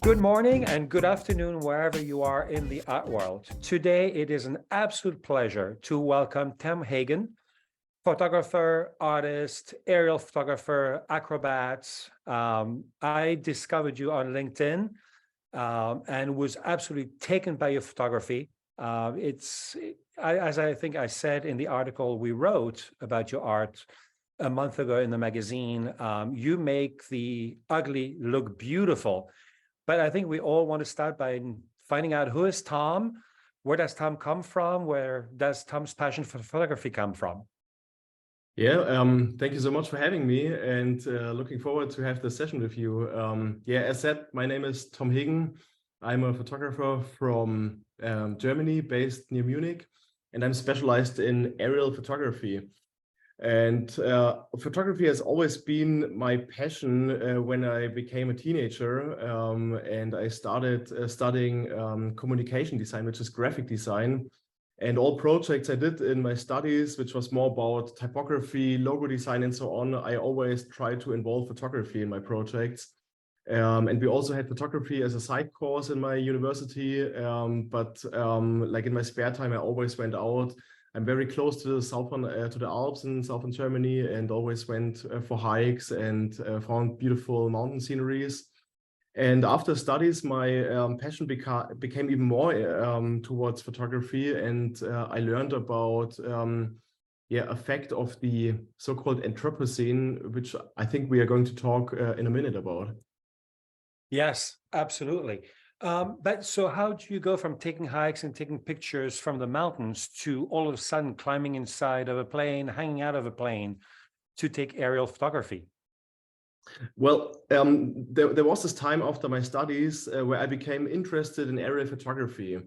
Good morning and good afternoon, wherever you are in the art world. Today, it is an absolute pleasure to welcome Tom Hegen, photographer, artist, aerial photographer, acrobat. I discovered you on LinkedIn and was absolutely taken by your photography. As I think I said in the article we wrote about your art a month ago in the magazine, you make the ugly look beautiful. But I think we all want to start by finding out, who is Tom? Where does Tom come from? Where does Tom's passion for photography come from? Yeah, thank you so much for having me, and looking forward to have this session with you. As said, my name is Tom Hegen. I'm a photographer from Germany, based near Munich, and I'm specialized in aerial photography. And photography has always been my passion when I became a teenager, and I started studying communication design, which is graphic design. And all projects I did in my studies, which was more about typography, logo design, and so on, I always tried to involve photography in my projects. And we also had photography as a side course in my university. Like in my spare time, I always went out. I'm very close to the Alps in southern Germany, and always went for hikes and found beautiful mountain sceneries. And after studies, my passion became even more towards photography, and I learned about effect of the so-called Anthropocene, which I think we are going to talk in a minute about. Yes, absolutely. But so how do you go from taking hikes and taking pictures from the mountains to all of a sudden climbing inside of a plane, hanging out of a plane to take aerial photography? Well, there was this time after my studies where I became interested in aerial photography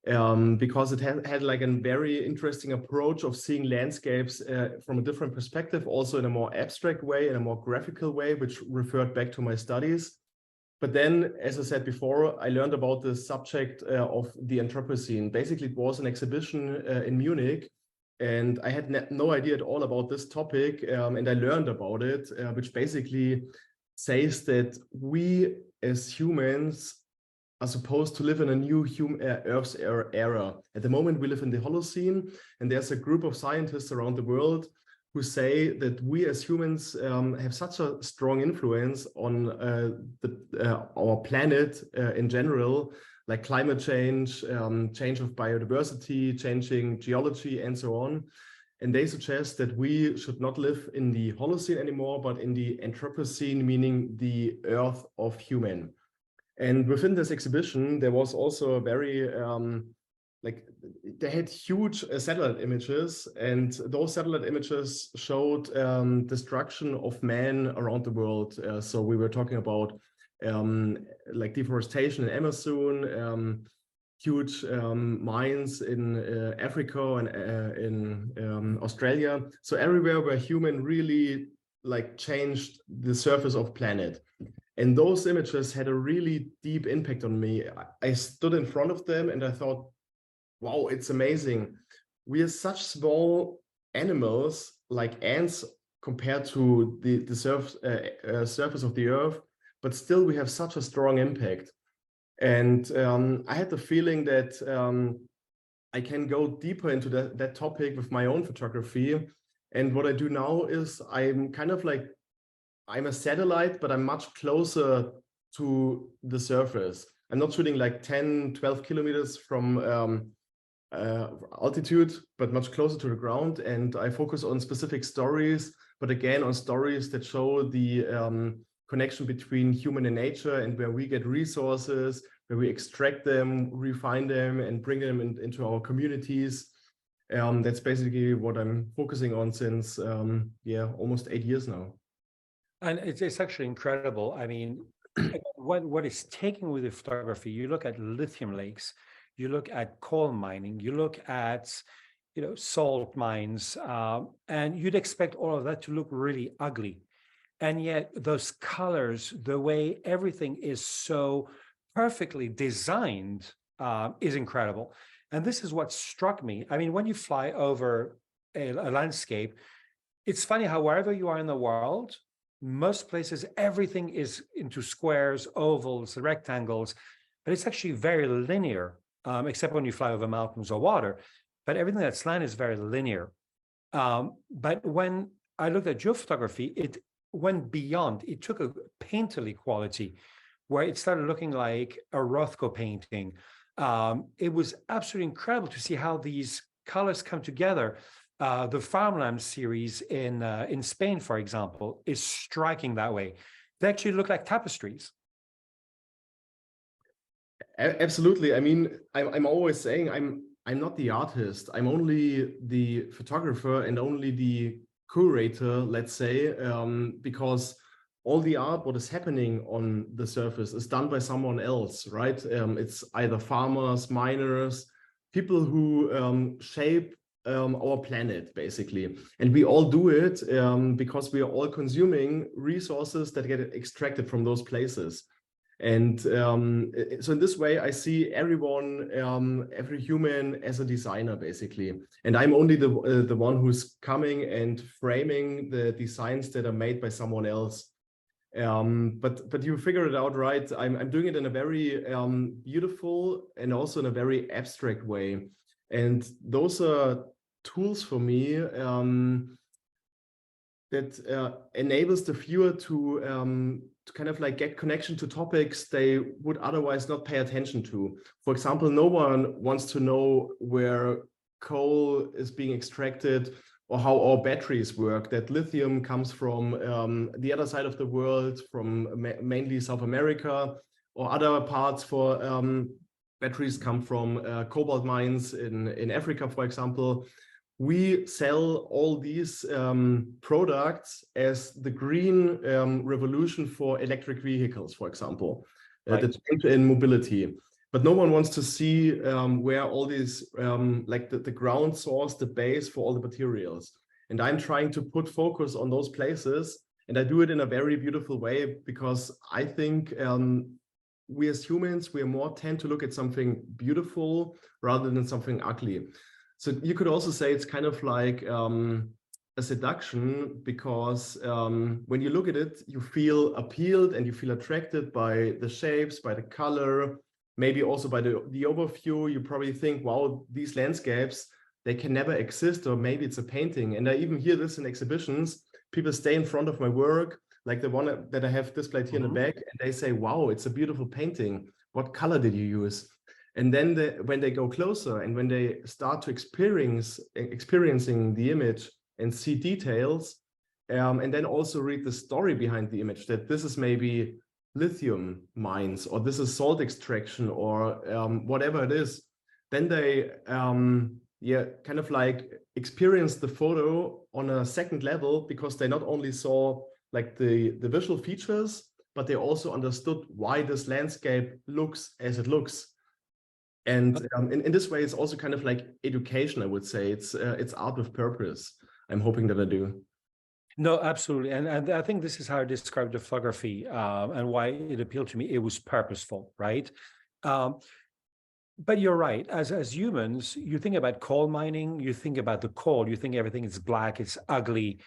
because it had like a very interesting approach of seeing landscapes from a different perspective, also in a more abstract way, in a more graphical way, which referred back to my studies. But then, as I said before, I learned about the subject of the Anthropocene. Basically, it was an exhibition in Munich, and I had no idea at all about this topic, and I learned about it, which basically says that we as humans are supposed to live in a new Earth's era. At the moment, we live in the Holocene, and there's a group of scientists around the world who say that we as humans have such a strong influence on our planet in general, like climate change, change of biodiversity, changing geology, and so on. And they suggest that we should not live in the Holocene anymore, but in the Anthropocene, meaning the Earth of human. And within this exhibition, there was also a very they had huge satellite images, and those satellite images showed destruction of man around the world. So we were talking about like deforestation in Amazon, huge mines in Africa and in Australia. So everywhere where human really like changed the surface of planet. And those images had a really deep impact on me. I stood in front of them and I thought, wow, it's amazing. We are such small animals, like ants, compared to the surface of the earth, but still we have such a strong impact. And I had the feeling that I can go deeper into that topic with my own photography. And what I do now is I'm kind of like, I'm a satellite, but I'm much closer to the surface. I'm not shooting like 10, 12 kilometers from altitude, but much closer to the ground. And I focus on specific stories, but again, on stories that show the connection between human and nature, and where we get resources, where we extract them, refine them, and bring them into our communities. That's basically what I'm focusing on since, almost 8 years now. And it's actually incredible. I mean, what is taken with the photography, you look at lithium lakes, you look at coal mining, you look at, salt mines, and you'd expect all of that to look really ugly. And yet those colors, the way everything is so perfectly designed, is incredible. And this is what struck me. I mean, when you fly over a landscape, it's funny how wherever you are in the world, most places, everything is into squares, ovals, rectangles, but it's actually very linear, except when you fly over mountains or water. But everything that's land is very linear. But when I looked at your photography, it went beyond. It took a painterly quality where it started looking like a Rothko painting. It was absolutely incredible to see how these colors come together. The Farmland series in Spain, for example, is striking that way. They actually look like tapestries. Absolutely. I mean, I'm always saying I'm not the artist. I'm only the photographer and only the curator, let's say, because all the art, what is happening on the surface is done by someone else, right? It's either farmers, miners, people who shape our planet, basically. And we all do it because we are all consuming resources that get extracted from those places. And so in this way, I see everyone, every human as a designer, basically. And I'm only the one who's coming and framing the designs that are made by someone else. But you figured it out, right? I'm doing it in a very beautiful and also in a very abstract way. And those are tools for me that enables the viewer to kind of like get connection to topics they would otherwise not pay attention to. For example, no one wants to know where coal is being extracted or how our batteries work, that lithium comes from the other side of the world, from mainly South America, or other parts for batteries come from cobalt mines in Africa, for example. We sell all these products as the green revolution for electric vehicles, for example, Right. the change in mobility. But no one wants to see where all these, like the ground source, the base for all the materials. And I'm trying to put focus on those places. And I do it in a very beautiful way because I think we as humans, we are more tend to look at something beautiful rather than something ugly. So you could also say it's kind of like a seduction because when you look at it, you feel appealed and you feel attracted by the shapes, by the color, maybe also by the overview. You probably think, wow, these landscapes, they can never exist, or maybe it's a painting. And I even hear this in exhibitions. People stay in front of my work, like the one that I have displayed here in the back, and they say, wow, it's a beautiful painting. What color did you use? And then when they go closer and when they start to experiencing the image and see details, and then also read the story behind the image, that this is maybe lithium mines, or this is salt extraction, or whatever it is, then they kind of like experience the photo on a second level, because they not only saw like the visual features, but they also understood why this landscape looks as it looks. And in this way, it's also kind of like education, I would say. It's art with purpose. I'm hoping that I do. No, absolutely. And I think this is how I described the photography and why it appealed to me. It was purposeful, right? But you're right. As humans, you think about coal mining, you think about the coal, you think everything is black, it's ugly.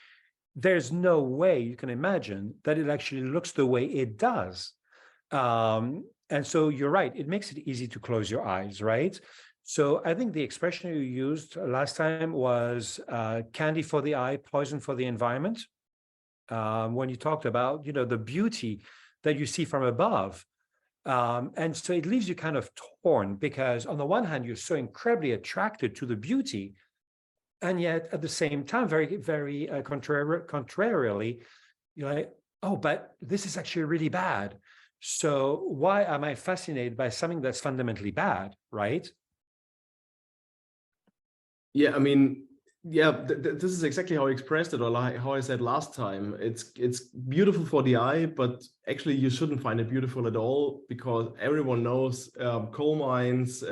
There's no way you can imagine that it actually looks the way it does. And so you're right, it makes it easy to close your eyes, right? So I think the expression you used last time was candy for the eye, poison for the environment. When you talked about, the beauty that you see from above. And so it leaves you kind of torn, because on the one hand, you're so incredibly attracted to the beauty, and yet at the same time, very, very contrarily, you're like, oh, but this is actually really bad. So why am I fascinated by something that's fundamentally bad, right? Yeah, I mean, yeah, this is exactly how I expressed it, or like how I said last time. It's beautiful for the eye, but actually you shouldn't find it beautiful at all, because everyone knows coal mines,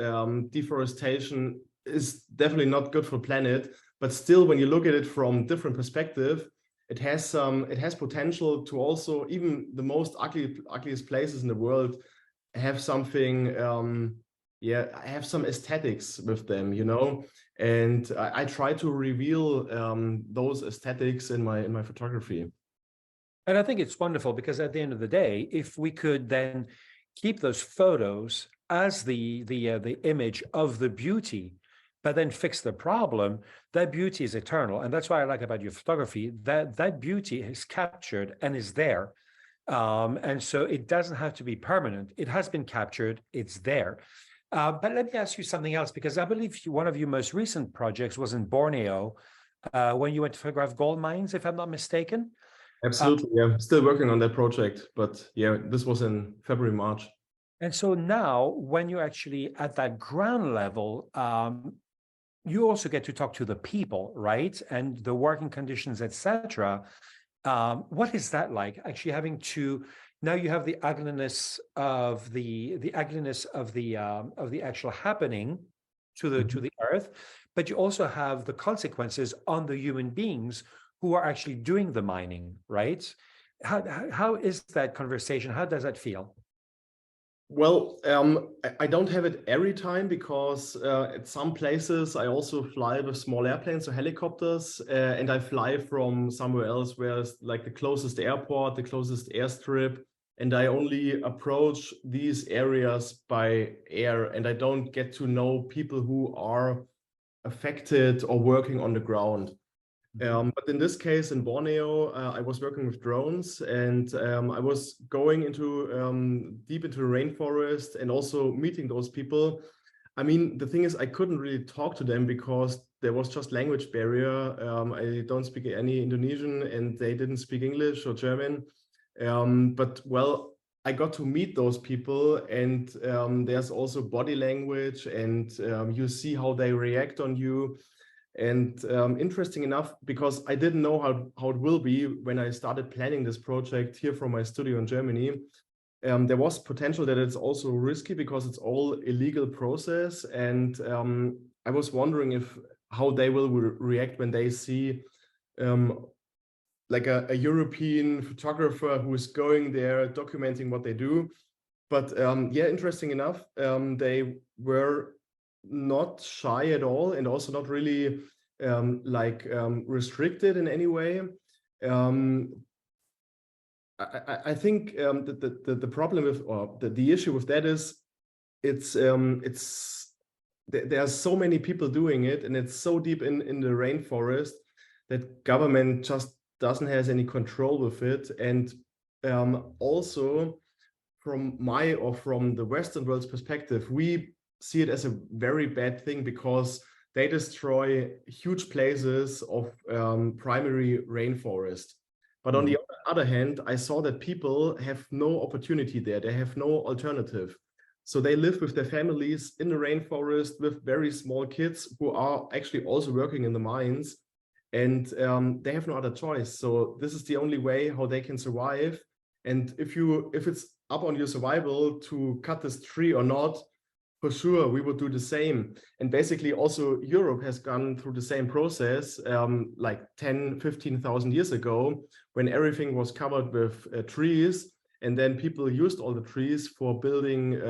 deforestation is definitely not good for the planet. But still, when you look at it from different perspective, it has potential to also, even the most ugliest places in the world, have something have some aesthetics with them, and I try to reveal those aesthetics in my photography. And I think it's wonderful because at the end of the day, if we could then keep those photos as the image of the beauty, but then fix the problem, that beauty is eternal. And that's what I like about your photography, that that beauty is captured and is there. And so it doesn't have to be permanent. It has been captured, it's there. But let me ask you something else, because I believe one of your most recent projects was in Borneo, when you went to photograph gold mines, if I'm not mistaken. Absolutely, yeah. Still working on that project, but yeah, this was in February, March. And so now, when you're actually at that ground level, you also get to talk to the people, right? And the working conditions, etc. What is that like? Actually having to, now you have the ugliness of the ugliness of the actual happening to the earth, but you also have the consequences on the human beings who are actually doing the mining, right? How is that conversation? How does that feel? Well, I don't have it every time because at some places I also fly with small airplanes, so helicopters, and I fly from somewhere else where it's like the closest airport, the closest airstrip, and I only approach these areas by air, and I don't get to know people who are affected or working on the ground. But in this case, in Borneo, I was working with drones, and I was going into deep into the rainforest and also meeting those people. I mean, the thing is, I couldn't really talk to them because there was just language barrier. I don't speak any Indonesian, and they didn't speak English or German. But well, I got to meet those people, and there's also body language, and you see how they react on you. And interesting enough, because I didn't know how it will be when I started planning this project here from my studio in Germany, there was potential that it's also risky because it's all illegal process. And I was wondering if how they will react when they see like a European photographer who is going there documenting what they do. But yeah, interesting enough, they were not shy at all, and also not really restricted in any way. I think the problem with, or the issue with that is it's there are so many people doing it, and it's so deep in the rainforest that government just doesn't have any control with it. And also from my or from the Western world's perspective, we see it as a very bad thing because they destroy huge places of primary rainforest. But on the other hand, I saw that people have no opportunity there. They have no alternative. So they live with their families in the rainforest with very small kids who are actually also working in the mines, and they have no other choice. So this is the only way how they can survive. And if it's up on your survival to cut this tree or not, for sure, we would do the same. And basically also Europe has gone through the same process like 10, 15,000 years ago, when everything was covered with trees. And then people used all the trees for building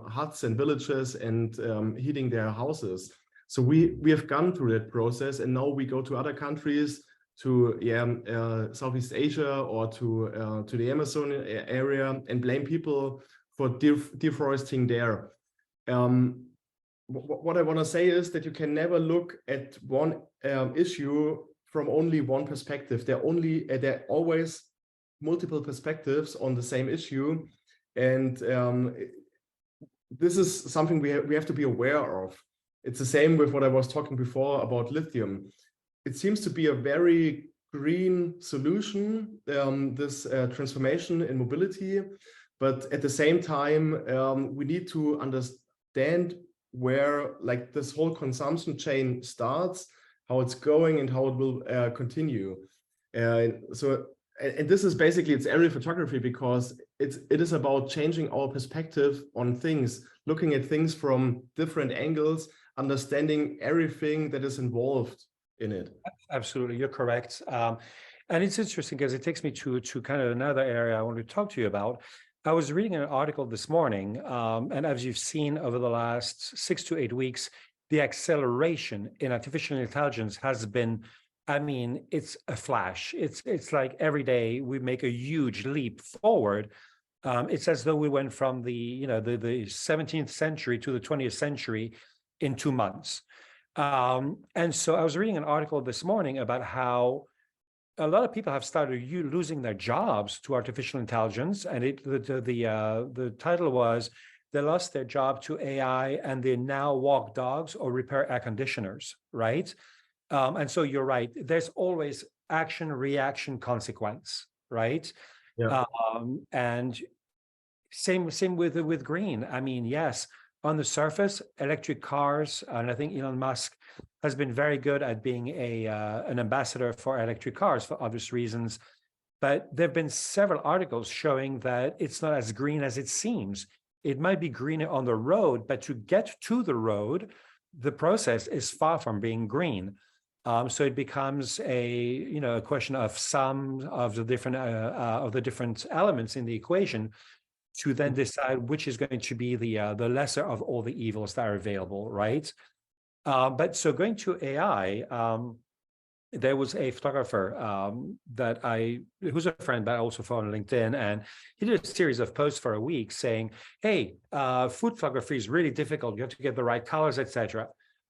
huts and villages and heating their houses. So we have gone through that process, and now we go to other countries, to Southeast Asia or to the Amazon area, and blame people for deforesting there. What I want to say is that you can never look at one issue from only one perspective. There are always multiple perspectives on the same issue, and this is something we have to be aware of. It's the same with what I was talking before about lithium. It seems to be a very green solution, this transformation in mobility, but at the same time, we need to understand where like this whole consumption chain starts, how it's going, and how it will continue. And this is basically, it's aerial photography, because it is about changing our perspective on things, looking at things from different angles, understanding everything that is involved in it. Absolutely, you're correct. And it's interesting because it takes me to kind of another area I want to talk to you about. I was reading an article this morning, and as you've seen over the last 6 to 8 weeks, the acceleration in artificial intelligence has been I mean, it's a flash. It's like every day we make a huge leap forward. It's as though we went from the 17th century to the 20th century in 2 months. And so I was reading an article this morning about how a lot of people have started losing their jobs to artificial intelligence, and the title was they lost their job to AI and they now walk dogs or repair air conditioners, right? And so you're right. There's always action, reaction, consequence, right? Yeah. And same with green. I mean, yes, on the surface, electric cars, and I think Elon Musk has been very good at being an ambassador for electric cars for obvious reasons. But there have been several articles showing that it's not as green as it seems. It might be greener on the road, but to get to the road, the process is far from being green. So it becomes a question of some of the different elements in the equation to then decide which is going to be the lesser of all the evils that are available, right? But so going to AI, there was a photographer who's a friend, but I also follow on LinkedIn, and he did a series of posts for a week saying, "Hey, food photography is really difficult. You have to get the right colors, etc."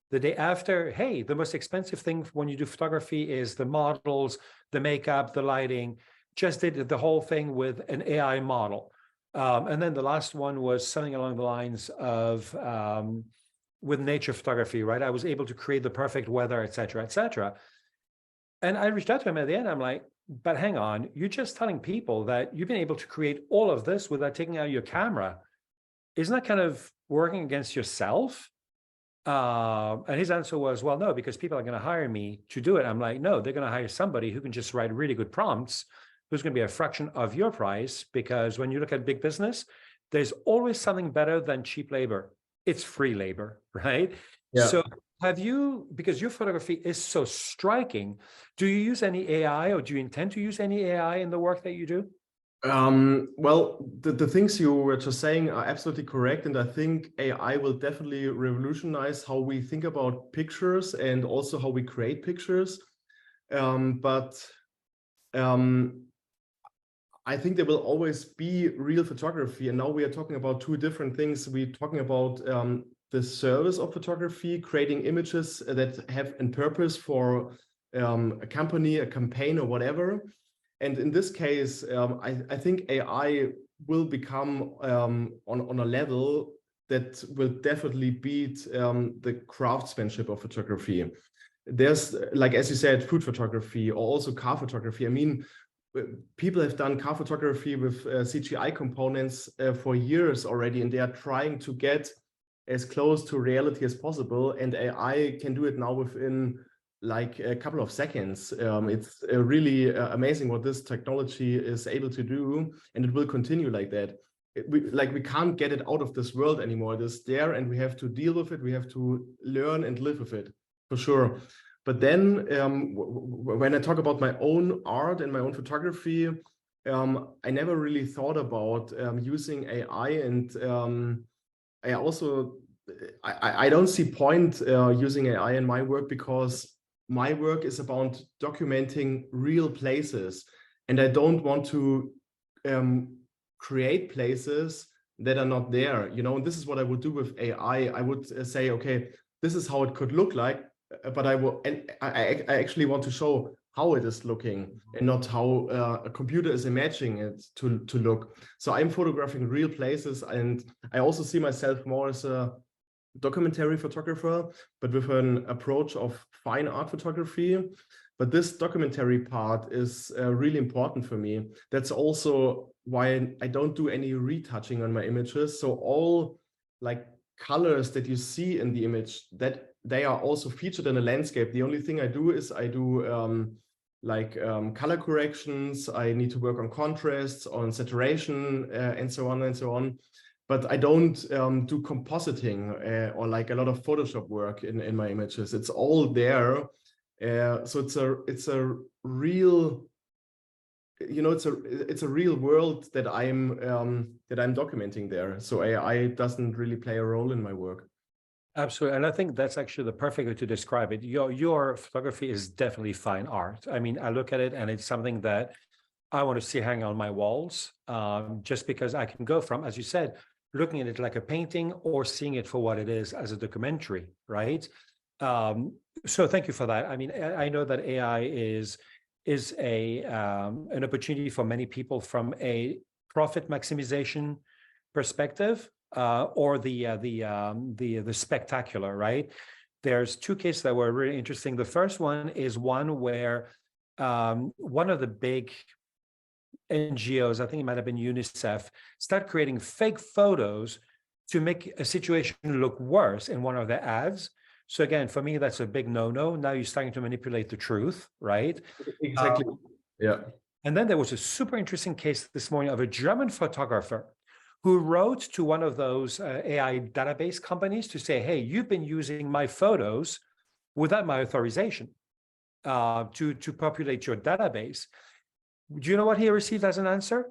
The day after, "Hey, the most expensive thing when you do photography is the models, the makeup, the lighting." Just did the whole thing with an AI model. And then the last one was something along the lines of with nature photography, right? I was able to create the perfect weather, et cetera, et cetera. And I reached out to him at the end. I'm like, but hang on, you're just telling people that you've been able to create all of this without taking out your camera. Isn't that kind of working against yourself? And his answer was, well, no, because people are going to hire me to do it. I'm like, no, they're going to hire somebody who can just write really good prompts, who's going to be a fraction of your price. Because when you look at big business, there's always something better than cheap labor. It's free labor, right? Yeah. So have you, because your photography is so striking, do you use any AI or do you intend to use any AI in the work that you do? Well, the things you were just saying are absolutely correct. And I think AI will definitely revolutionize how we think about pictures and also how we create pictures. But I think there will always be real photography. And now we are talking about two different things. We're talking about the service of photography, creating images that have a purpose for a company, a campaign, or whatever. And in this case, I think AI will become on a level that will definitely beat the craftsmanship of photography. There's, like, as you said, food photography or also car photography. I mean, people have done car photography with CGI components for years already, and they are trying to get as close to reality as possible. And AI can do it now within like a couple of seconds. It's really amazing what this technology is able to do, and it will continue like that. We can't get it out of this world anymore. It is there, and we have to deal with it. We have to learn and live with it, for sure. But then when I talk about my own art and my own photography, I never really thought about using AI, and I also I don't see point using AI in my work, because my work is about documenting real places, and I don't want to create places that are not there. You know, and this is what I would do with AI. I would say, okay, this is how it could look like, but I actually want to show how it is looking and not how a computer is imagining it to look. So I'm photographing real places, and I also see myself more as a documentary photographer, but with an approach of fine art photography. But this documentary part is really important for me. That's also why I don't do any retouching on my images. So all like colors that you see in the image, that they are also featured in a landscape. The only thing I do is I do color corrections. I need to work on contrasts, on saturation, and so on and so on. But I don't do compositing or like a lot of Photoshop work in my images. It's all there. So it's a real, you know, it's a real world that I'm documenting there. So AI doesn't really play a role in my work. Absolutely. And I think that's actually the perfect way to describe it. Your photography is definitely fine art. I mean, I look at it and it's something that I want to see hang on my walls, just because I can go from, as you said, looking at it like a painting or seeing it for what it is as a documentary, right? Um, so thank you for that. I mean, I know that AI is a an opportunity for many people from a profit maximization perspective, or the spectacular, right? There's two cases that were really interesting. The first one is one where one of the big NGOs, I think it might have been UNICEF, start creating fake photos to make a situation look worse in one of their ads. So again, for me, that's a big no-no. Now you're starting to manipulate the truth, right? Exactly. Yeah. And then there was a super interesting case this morning of a German photographer who wrote to one of those AI database companies to say, hey, you've been using my photos without my authorization to populate your database. Do you know what he received as an answer?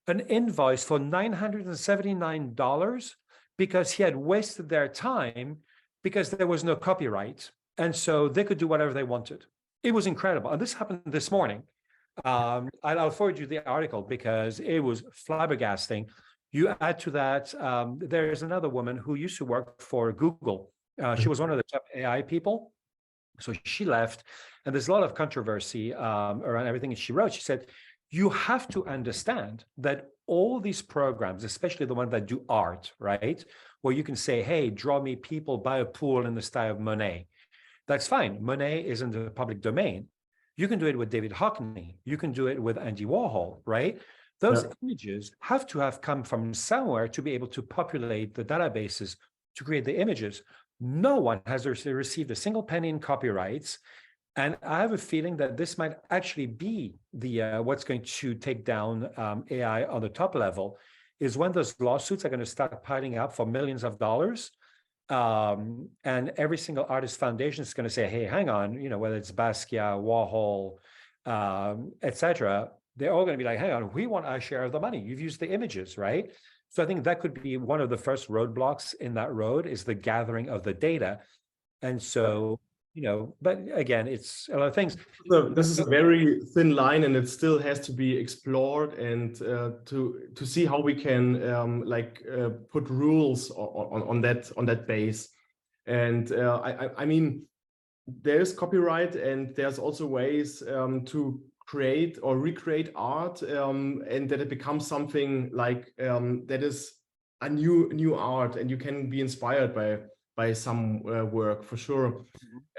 An invoice for $979 because he had wasted their time because there was no copyright. And so they could do whatever they wanted. It was incredible. And this happened this morning. I'll forward you the article because it was flabbergasting. You add to that, there's another woman who used to work for Google. She was one of the top AI people. So she left, and there's a lot of controversy around everything that she wrote. She said, you have to understand that all these programs, especially the ones that do art, right? Where you can say, hey, draw me people by a pool in the style of Monet. That's fine. Monet is in the public domain. You can do it with David Hockney. You can do it with Andy Warhol, right? Those images have to have come from somewhere to be able to populate the databases to create the images. No one has received a single penny in copyrights. And I have a feeling that this might actually be the what's going to take down AI on the top level, is when those lawsuits are going to start piling up for millions of dollars. And every single artist foundation is going to say, hey, hang on, you know, whether it's Basquiat, Warhol, etc., they're all going to be like, hang on, we want our share of the money. You've used the images, right? So I think that could be one of the first roadblocks in that road, is the gathering of the data. And so, you know, but again, it's a lot of things. So this is a very thin line, and it still has to be explored, and to see how we can put rules on that base. And I mean, there's copyright, and there's also ways to create or recreate art, and that it becomes something like that is a new art, and you can be inspired by some work for sure.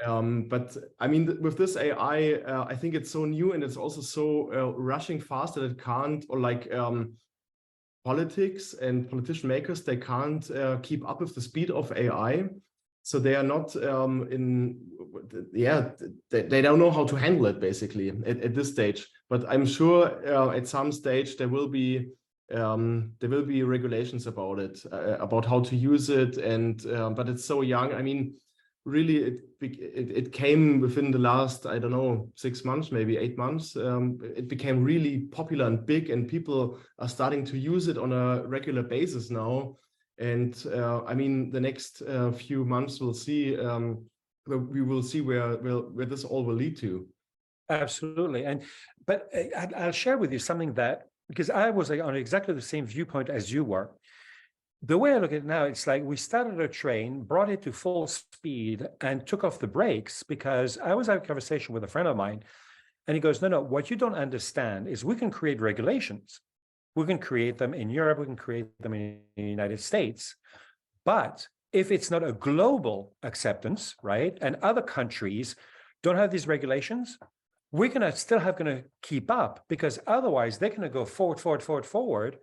But I mean, with this AI, I think it's so new, and it's also so rushing fast that it can't, or like politics and politician makers, they can't keep up with the speed of AI. So they are not they don't know how to handle it basically at this stage. But I'm sure at some stage there will be regulations about it, about how to use it. And but it's so young. I mean, really, it came within the last, I don't know, 6 months, maybe 8 months. It became really popular and big, and people are starting to use it on a regular basis now. And I mean, the next few months we'll see. We will see where this all will lead to. Absolutely. But I'll share with you something that, because I was on exactly the same viewpoint as you were. The way I look at it now, it's like we started a train, brought it to full speed, and took off the brakes, because I was having a conversation with a friend of mine, and he goes, no, what you don't understand is we can create regulations. We can create them in Europe, we can create them in the United States. But if it's not a global acceptance, right, and other countries don't have these regulations, we're going to keep up, because otherwise they're going to go forward,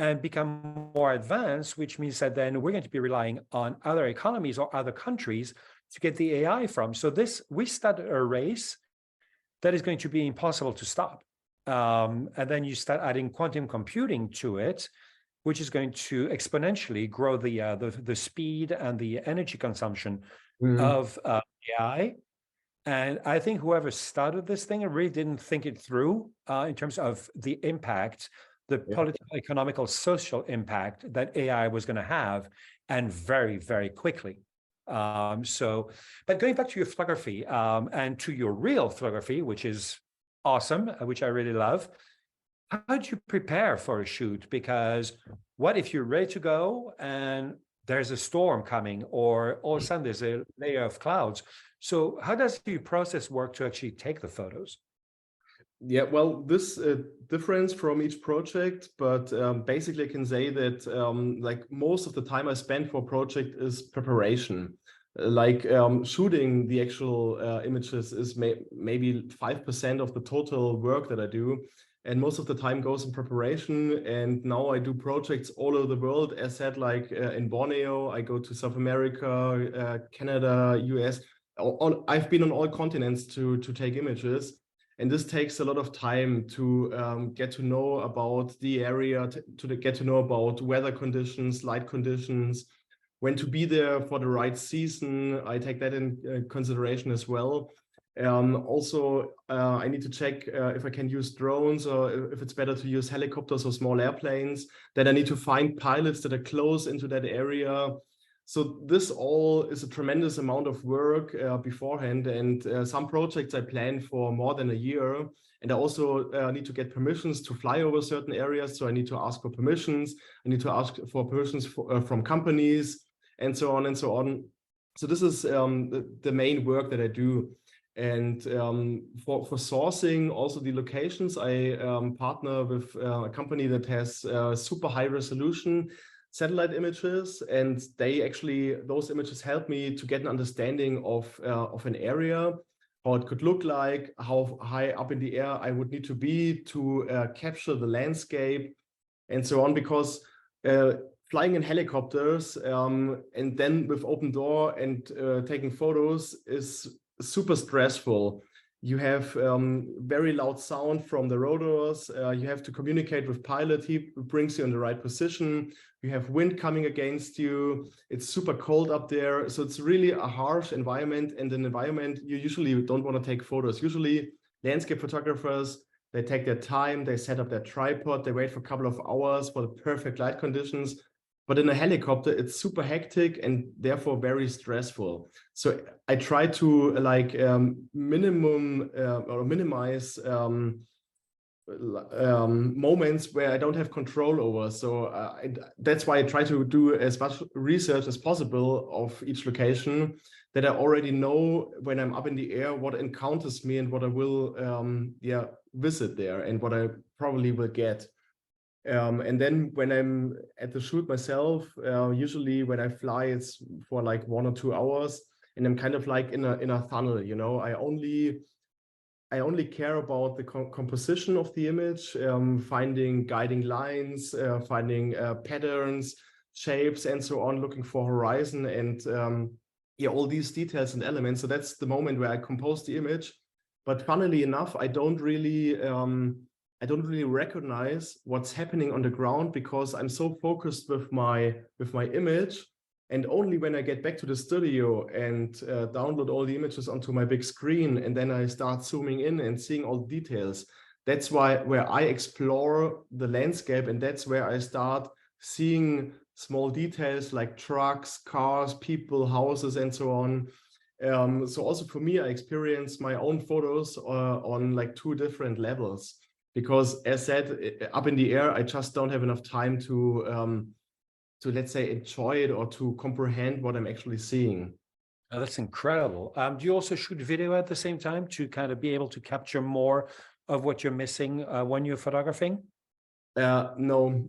and become more advanced, which means that then we're going to be relying on other economies or other countries to get the AI from. So we started a race that is going to be impossible to stop. And then you start adding quantum computing to it, which is going to exponentially grow the speed and the energy consumption of AI. And I think whoever started this thing really didn't think it through in terms of the impact, the political, economical, social impact that AI was going to have, and very, very quickly. But going back to your photography and to your real photography, which is awesome, which I really love. How do you prepare for a shoot? Because what if you're ready to go and there's a storm coming, or all of a sudden there's a layer of clouds? So how does your process work to actually take the photos? Yeah, well, this difference from each project, but basically I can say that like most of the time I spend for a project is preparation. Like shooting the actual images is maybe 5% of the total work that I do. And most of the time goes in preparation. And now I do projects all over the world. As said, like in Borneo, I go to South America, Canada, US. I've been on all continents to take images. And this takes a lot of time to get to know about the area, to get to know about weather conditions, light conditions, when to be there for the right season. I take that in consideration as well. Also, I need to check if I can use drones or if it's better to use helicopters or small airplanes. Then I need to find pilots that are close into that area. So this all is a tremendous amount of work beforehand, and some projects I plan for more than a year. And I also need to get permissions to fly over certain areas. So I need to ask for permissions. I need to ask for permissions from companies, and so on and so on. So this is the main work that I do. And for sourcing also the locations, I partner with a company that has super high resolution satellite images, and those images help me to get an understanding of an area, how it could look like, how high up in the air I would need to be to capture the landscape, and so on. Because flying in helicopters and then with open door and taking photos is super stressful. You have very loud sound from the rotors. You have to communicate with pilot. He brings you in the right position. You have wind coming against you. It's super cold up there. So it's really a harsh environment, and an environment you usually don't want to take photos. Usually landscape photographers, they take their time, they set up their tripod, they wait for a couple of hours for the perfect light conditions. But in a helicopter, it's super hectic and therefore very stressful. So I try to like minimize moments where I don't have control over. So that's why I try to do as much research as possible of each location, that I already know when I'm up in the air what encounters me and what I will visit there and what I probably will get. And then when I'm at the shoot myself, usually when I fly, it's for like 1 or 2 hours, and I'm kind of like in a tunnel, you know. I only care about the composition of the image, finding guiding lines, finding patterns, shapes, and so on, looking for horizon and all these details and elements. So that's the moment where I compose the image. But funnily enough, I don't really recognize what's happening on the ground, because I'm so focused with my image. And only when I get back to the studio and download all the images onto my big screen, and then I start zooming in and seeing all the details, that's where I explore the landscape, and that's where I start seeing small details like trucks, cars, people, houses, and so on. So also for me, I experience my own photos on like 2 different levels. Because as said, up in the air, I just don't have enough time to let's say enjoy it or to comprehend what I'm actually seeing. Oh, that's incredible. Do you also shoot video at the same time to kind of be able to capture more of what you're missing when you're photographing? No.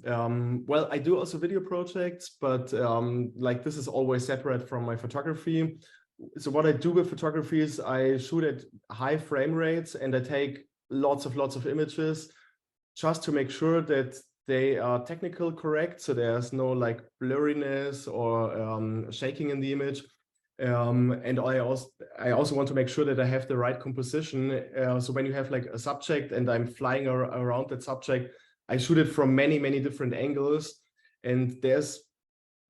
Well, I do also video projects, but like this is always separate from my photography. So what I do with photography is I shoot at high frame rates, and I take lots of images just to make sure that they are technical correct. So there's no like blurriness or shaking in the image. And I also want to make sure that I have the right composition. So when you have like a subject and I'm flying around that subject, I shoot it from many different angles. And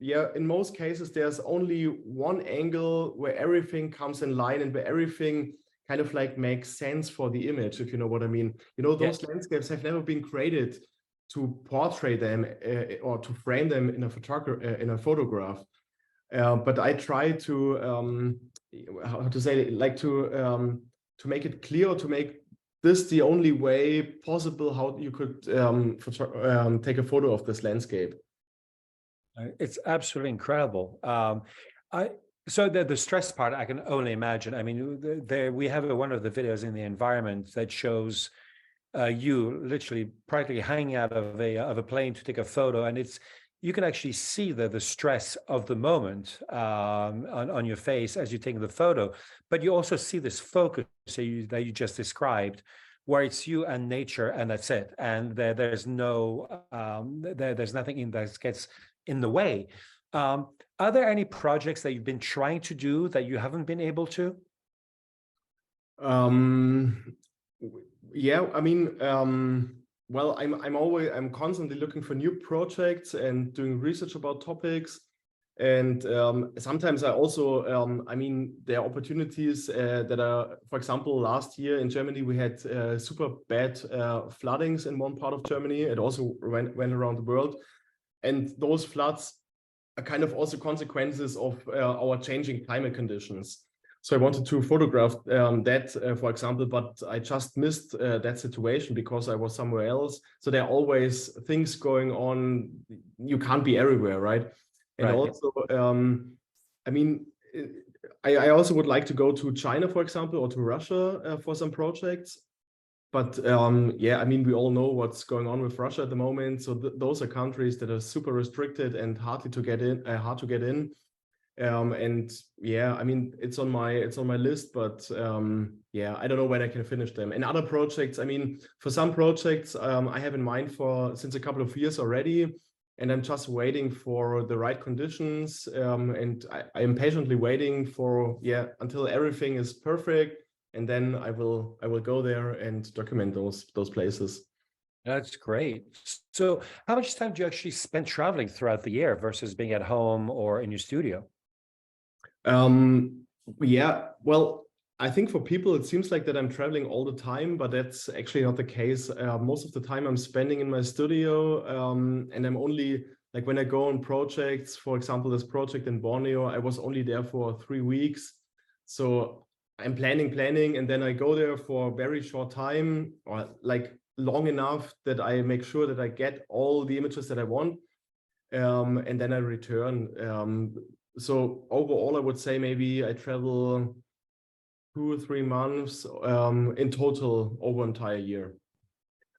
in most cases, there's only one angle where everything comes in line and where everything kind of like makes sense for the image, if you know what I mean. You know, those landscapes have never been created to portray them or to frame them in a photograph. But I try to how to say, like to make it clear, to make this the only way possible how you could take a photo of this landscape. It's absolutely incredible. So the stress part, I can only imagine. I mean, we have one of the videos in the environment that shows you literally practically hanging out of a plane to take a photo, and you can actually see the stress of the moment on your face as you're taking the photo, but you also see this focus that you just described, where it's you and nature, and that's it, and there's nothing that gets in the way. Are there any projects that you've been trying to do that you haven't been able to? Yeah, I mean, well, I'm constantly looking for new projects and doing research about topics. And sometimes I also, I mean, there are opportunities that are, for example, last year in Germany, we had super bad floodings in one part of Germany. It also went around the world. And those floods are kind of also consequences of our changing climate conditions. So I wanted to photograph that, for example, but I just missed that situation because I was somewhere else. So there are always things going on. You can't be everywhere, right? And Right. also, I mean, I also would like to go to China, for example, or to Russia for some projects. But yeah, I mean, we all know what's going on with Russia at the moment. So those are countries that are super restricted and hard to get in. And yeah, I mean, it's on my list, but yeah, I don't know when I can finish them. And other projects, I mean, for some projects I have in mind for since a couple of years already, and I'm just waiting for the right conditions. And I am patiently waiting for, yeah, until everything is perfect. And then I will go there and document those places. That's great. So how much time do you actually spend traveling throughout the year versus being at home or in your studio? Yeah, well, I think for people, it seems like that I'm traveling all the time, but that's actually not the case. Most of the time I'm spending in my studio, and I'm only, like when I go on projects, for example, this project in Borneo, I was only there for 3 weeks. So I'm planning, and then I go there for a very short time, or like long enough that I make sure that I get all the images that I want, and then I return. So overall, I would say maybe I travel 2 or 3 months in total over an entire year.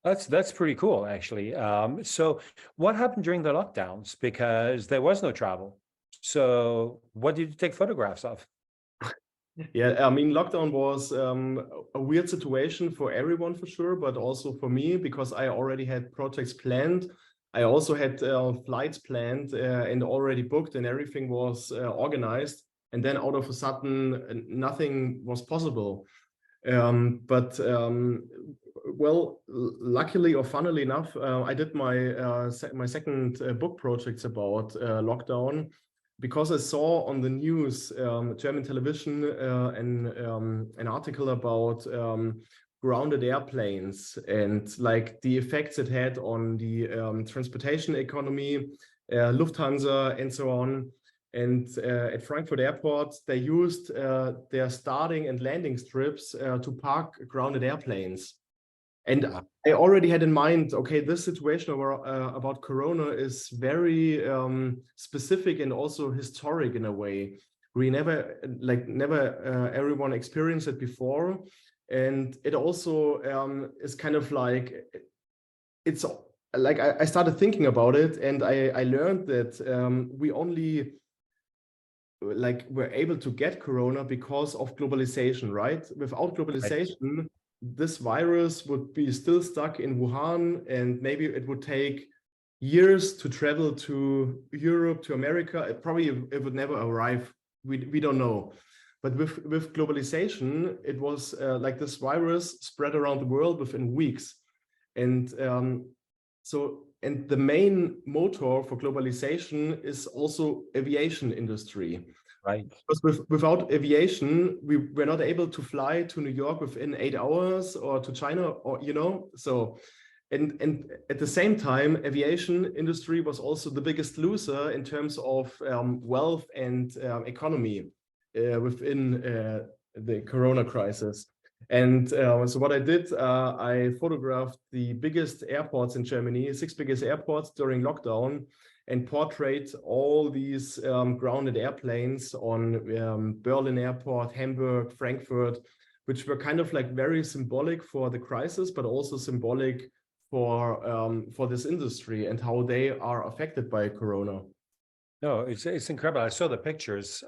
That's pretty cool, actually. So what happened during the lockdowns? Because there was no travel. So what did you take photographs of? Yeah, I mean, lockdown was a weird situation for everyone for sure, but also for me because I already had projects planned. I also had flights planned and already booked, and everything was organized. And then out of a sudden, nothing was possible. But well, luckily or funnily enough, I did my second book projects about lockdown, because I saw on the news, German television, an article about grounded airplanes and like the effects it had on the transportation economy, Lufthansa, and so on. And at Frankfurt Airport, they used their starting and landing strips to park grounded airplanes. And I already had in mind, okay, this situation about Corona is very specific and also historic in a way. We never everyone experienced it before. And it also is kind of like, it's like I started thinking about it, and I learned that we only like were able to get Corona because of globalization, right? Without globalization, right, this virus would be still stuck in Wuhan, and maybe it would take years to travel to Europe, to America. It would never arrive. We don't know. But with globalization, it was like this virus spread around the world within weeks. And and the main motor for globalization is also aviation industry. Right. Because without aviation, we were not able to fly to New York within 8 hours, or to China, or so And at the same time, aviation industry was also the biggest loser in terms of wealth and economy within the Corona crisis. And so what I did, I photographed the biggest airports in Germany, 6 biggest airports during lockdown, and portrayed all these grounded airplanes on Berlin Airport, Hamburg, Frankfurt, which were kind of like very symbolic for the crisis, but also symbolic for this industry and how they are affected by Corona. No, it's incredible. I saw the pictures.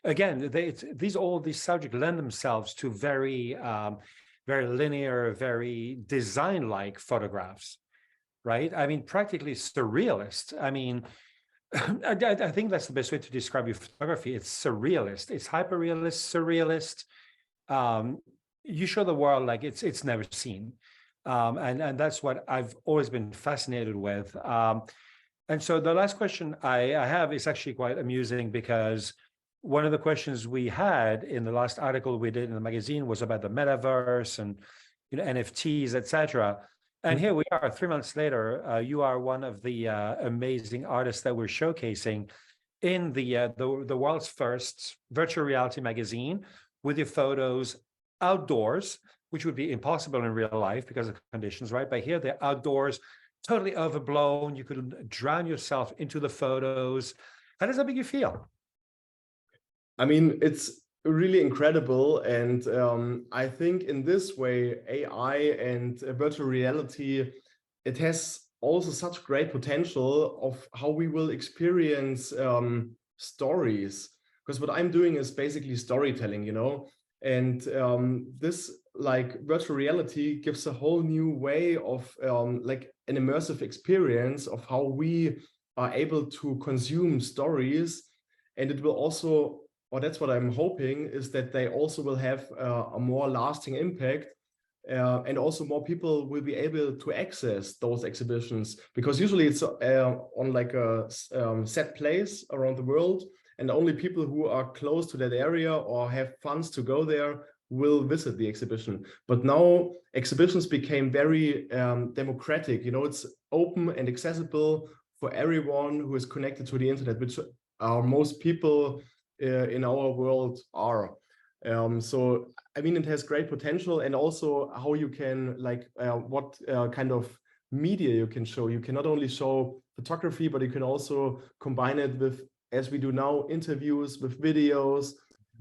Again, all these subjects lend themselves to very very linear, very design-like photographs, right? I mean, practically surrealist. I mean, I think that's the best way to describe your photography. It's surrealist. It's hyperrealist, surrealist. You show the world like it's never seen. And that's what I've always been fascinated with. And so the last question I have is actually quite amusing, because one of the questions we had in the last article we did in the magazine was about the metaverse and NFTs, etc. And here we are, 3 months later. You are one of the amazing artists that we're showcasing in the world's first virtual reality magazine, with your photos outdoors, which would be impossible in real life because of conditions, right? But here they're outdoors, totally overblown. You could drown yourself into the photos. How does that make you feel? I mean, it's really incredible. And I think in this way, AI and virtual reality, it has also such great potential of how we will experience stories. Because what I'm doing is basically storytelling, and this like virtual reality gives a whole new way of like an immersive experience of how we are able to consume stories. And it will also, or that's what I'm hoping, is that they also will have a more lasting impact, and also more people will be able to access those exhibitions, because usually it's on like a set place around the world, and only people who are close to that area or have funds to go there will visit the exhibition. But now exhibitions became very democratic. It's open and accessible for everyone who is connected to the internet, which are most people in our world are. So I mean, it has great potential, and also how you can like what kind of media you can show. You can not only show photography, but you can also combine it with, as we do now, interviews with videos.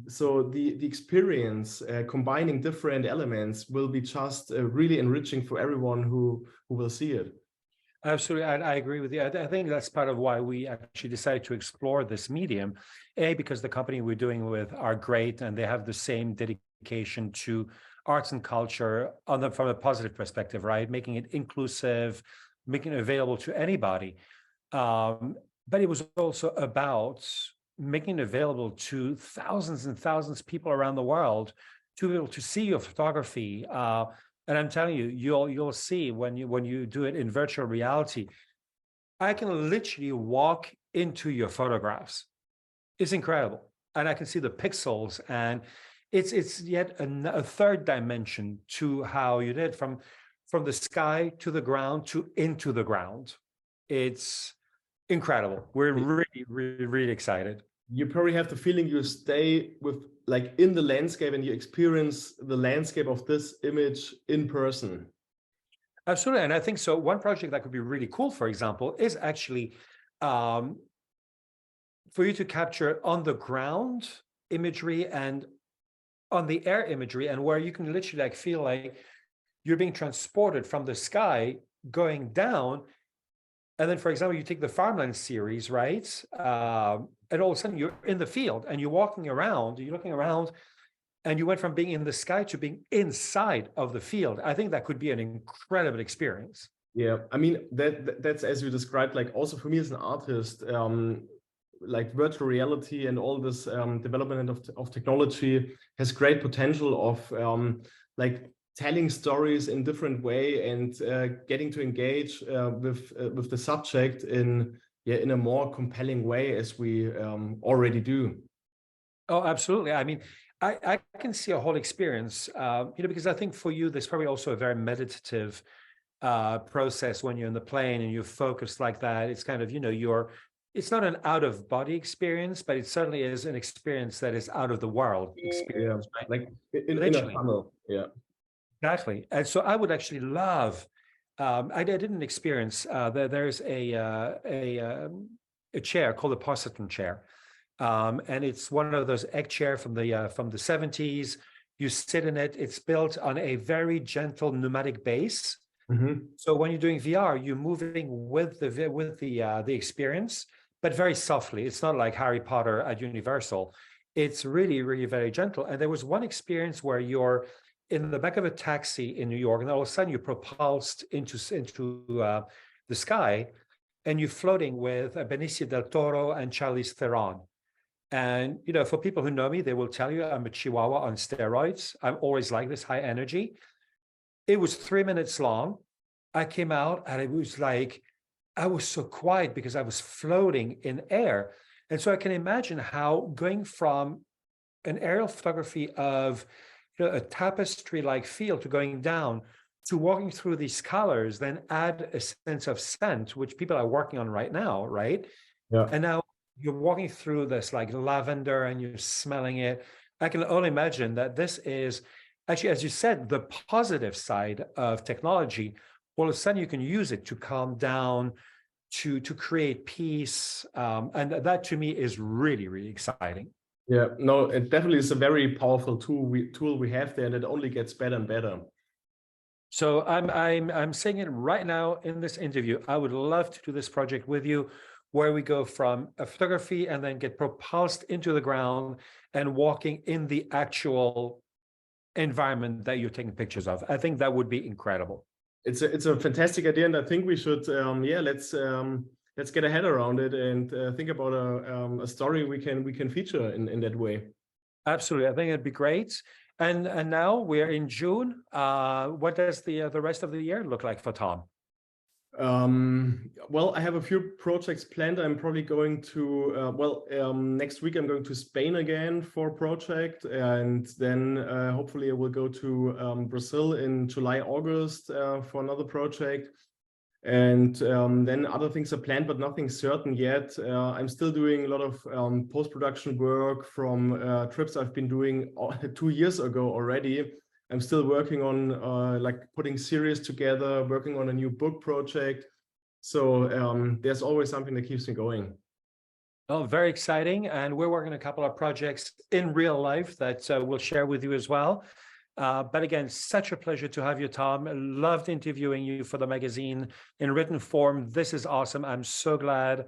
So the experience combining different elements will be just really enriching for everyone who will see it. Absolutely, I agree with you. I think that's part of why we actually decided to explore this medium. Because the company we're doing with are great, and they have the same dedication to arts and culture from a positive perspective, right? Making it inclusive, making it available to anybody. But it was also about making it available to thousands and thousands of people around the world to be able to see your photography. And I'm telling you, you'll see when you do it in virtual reality, I can literally walk into your photographs. It's incredible, and I can see the pixels, and it's yet a third dimension to how you did from the sky to the ground to into the ground. It's incredible. We're really, really, really excited. You probably have the feeling you stay with like in the landscape, and you experience the landscape of this image in person. Absolutely. And I think so. One project that could be really cool, for example, is actually for you to capture on the ground imagery and on the air imagery, and where you can literally like feel like you're being transported from the sky going down. And then, for example, you take the Farmland series, right? And all of a sudden you're in the field and you're walking around, you're looking around, and you went from being in the sky to being inside of the field. I think that could be an incredible experience. Yeah, I mean, that's as you described, like also for me as an artist, like virtual reality and all this development of technology has great potential of like telling stories in different way, and getting to engage with the subject in a more compelling way, as we already do. Oh, absolutely. I mean, I can see a whole experience, because I think for you, there's probably also a very meditative process when you're in the plane and you're focused like that. It's kind of, it's not an out of body experience, but it certainly is an experience that is out of the world experience, right? Like in a Literally. tunnel. Yeah. Exactly. And so I would actually love, I didn't experience, there's a chair called the Positron chair. And it's one of those egg chair from the 70s. You sit in it. It's built on a very gentle pneumatic base. So when you're doing VR, you're moving with the experience, but very softly. It's not like Harry Potter at Universal. It's really, really very gentle. And there was one experience where you're in the back of a taxi in New York, and all of a sudden you're propulsed into the sky, and you're floating with Benicio del Toro and Charlize Theron. And, for people who know me, they will tell you I'm a Chihuahua on steroids. I'm always like this, high energy. It was 3 minutes long. I came out and it was like, I was so quiet because I was floating in air. And so I can imagine how going from an aerial photography of a tapestry-like feel to going down to walking through these colors, then add a sense of scent, which people are working on right now, right? Yeah. And now you're walking through this like lavender and you're smelling it. I can only imagine that this is actually, as you said, the positive side of technology. All of a sudden you can use it to calm down, to create peace. And that to me is really, really exciting. Yeah, no, it definitely is a very powerful tool we have there, and it only gets better and better. So I'm saying it right now in this interview. I would love to do this project with you, where we go from a photography and then get propulsed into the ground and walking in the actual environment that you're taking pictures of. I think that would be incredible. It's a fantastic idea, and I think we should let's get a head around it and think about a story we can feature in that way. Absolutely, I think it'd be great. And now we're in June. What does the rest of the year look like for Tom? Well, I have a few projects planned. I'm probably going to next week I'm going to Spain again for a project, and then hopefully I will go to Brazil in July, August for another project. And then other things are planned, but nothing certain yet. I'm still doing a lot of post-production work from trips I've been doing 2 years ago already. I'm still working on like putting series together, working on a new book project. So there's always something that keeps me going. Oh, very exciting. And we're working on a couple of projects in real life that we'll share with you as well. But again, such a pleasure to have you, Tom. Loved interviewing you for the magazine in written form. This is awesome. I'm so glad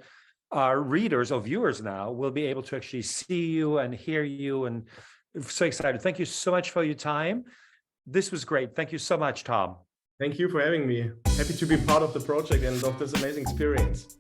our readers or viewers now will be able to actually see you and hear you, and so excited. Thank you so much for your time. This was great. Thank you so much, Tom. Thank you for having me. Happy to be part of the project and of this amazing experience.